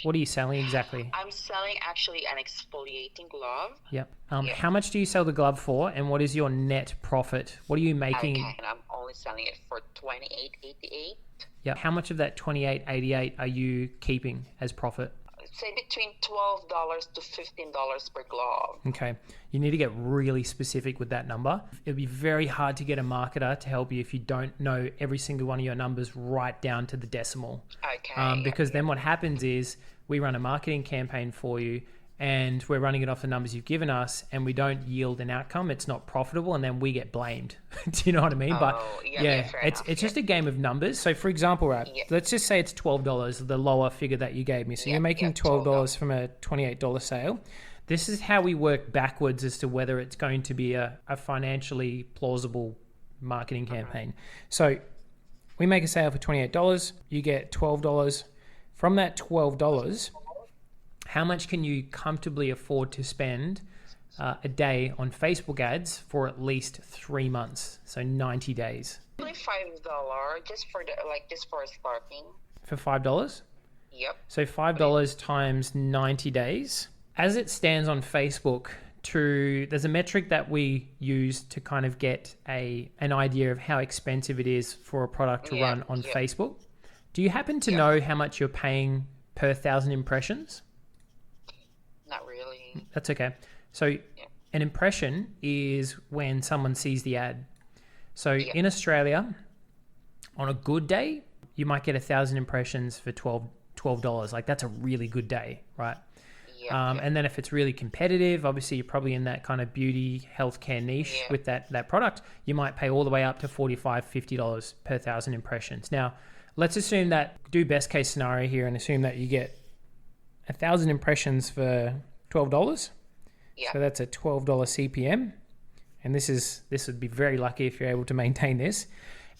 What are you selling exactly? I'm selling actually an exfoliating glove. Yep. Yep. How much do you sell the glove for, and what is your net profit? What are you making? Okay, and I'm only selling it for 28.88. Yeah. How much of that 28.88 are you keeping as profit? Say between $12 to $15 per glove. Okay. You need to get really specific with that number. It'd be very hard to get a marketer to help you if you don't know every single one of your numbers right down to the decimal. Okay, yep, Because yep. then what happens is we run a marketing campaign for you, and we're running it off the numbers you've given us, and we don't yield an outcome. It's not profitable, and then we get blamed. Do you know what I mean? But Oh, yeah, yeah, yeah, fair it's enough. it's Yep, just a game of numbers. So for example, right, yep, let's just say it's $12, the lower figure that you gave me. So you're yep, making yep, $12 $12. from a $28 sale. This is how we work backwards as to whether it's going to be a financially plausible marketing campaign. So we make a sale for $28, you get $12. From that $12, how much can you comfortably afford to spend a day on Facebook ads for at least 3 months? So 90 days. Only $5 just for the just for starting. For $5? Yep. So $5 times 90 days. As it stands on Facebook, there's a metric that we use to kind of get an idea of how expensive it is for a product to Yep, run on yep, Facebook. Do you happen to yep. know how much you're paying per 1,000 impressions? Not really. That's okay. So Yep, an impression is when someone sees the ad. So yep, in Australia, on a good day, you might get 1,000 impressions for $12. Like that's a really good day, right? yep, yep, And then if it's really competitive, obviously you're probably in that kind of beauty healthcare niche yep. with that product, you might pay all the way up to $45, $50 per 1,000 impressions. Now, let's assume that, do best case scenario here and assume that you get 1,000 impressions for $12. Yep. So that's a $12 CPM. And this would be very lucky if you're able to maintain this.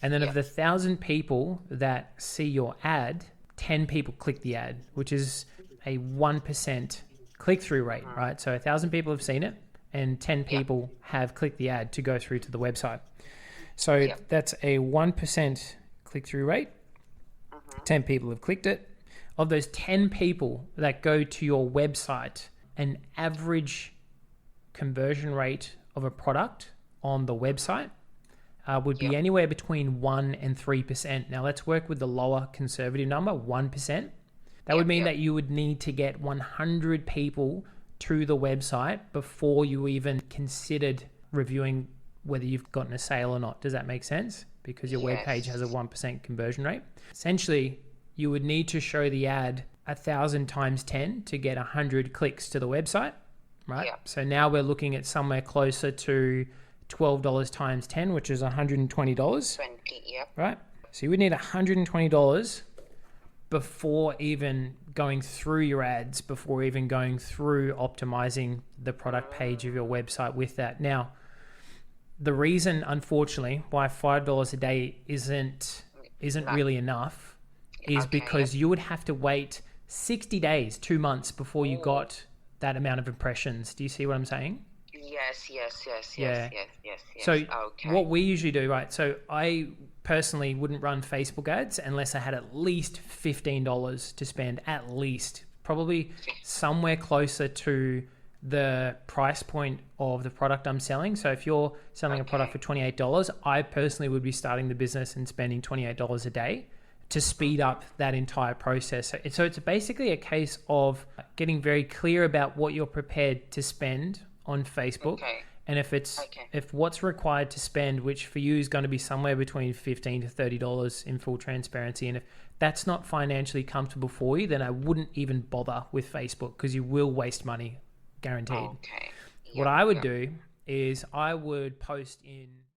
And then of Yep. the 1,000 people that see your ad, 10 people click the ad, which is a 1% click-through rate, right? So 1,000 people have seen it and 10 Yep. people have clicked the ad to go through to the website. So Yep. that's a 1% click-through rate. 10 people have clicked it. Of those 10 people that go to your website, an average conversion rate of a product on the website would be Yep. anywhere between 1 and 3%. Now let's work with the lower conservative number, 1%. That would Yep. mean Yep. that you would need to get 100 people to the website before you even considered reviewing whether you've gotten a sale or not. Does that make sense? Because your web page has a Yes. 1% conversion rate. Essentially, you would need to show the ad 1,000 times 10 to get 100 clicks to the website, right? Yep. So now we're looking at somewhere closer to $12 times 10, which is $120, 20. Yep. right? So you would need $120 before even going through your ads, before even going through optimizing the product page of your website with that. Now, the reason, unfortunately, why $5 a day isn't Not really enough is okay. because Yep. you would have to wait 60 days, 2 months before you Ooh. got that amount of impressions. Do you see what I'm saying? Yes, yes, yes, Yeah. yes, yes, yes, yes. So Okay. what we usually do, right? So I personally wouldn't run Facebook ads unless I had at least $15 to spend, at least, probably somewhere closer to the price point of the product I'm selling. So if you're selling a product Okay. for $28, I personally would be starting the business and spending $28 a day to speed up that entire process. So it's basically a case of getting very clear about what you're prepared to spend on Facebook. Okay. And if Okay. if what's required to spend, which for you is going to be somewhere between $15 to $30 in full transparency, and if that's not financially comfortable for you, then I wouldn't even bother with Facebook because you will waste money, guaranteed. Okay. What Yep. I would Yep. do is I would post in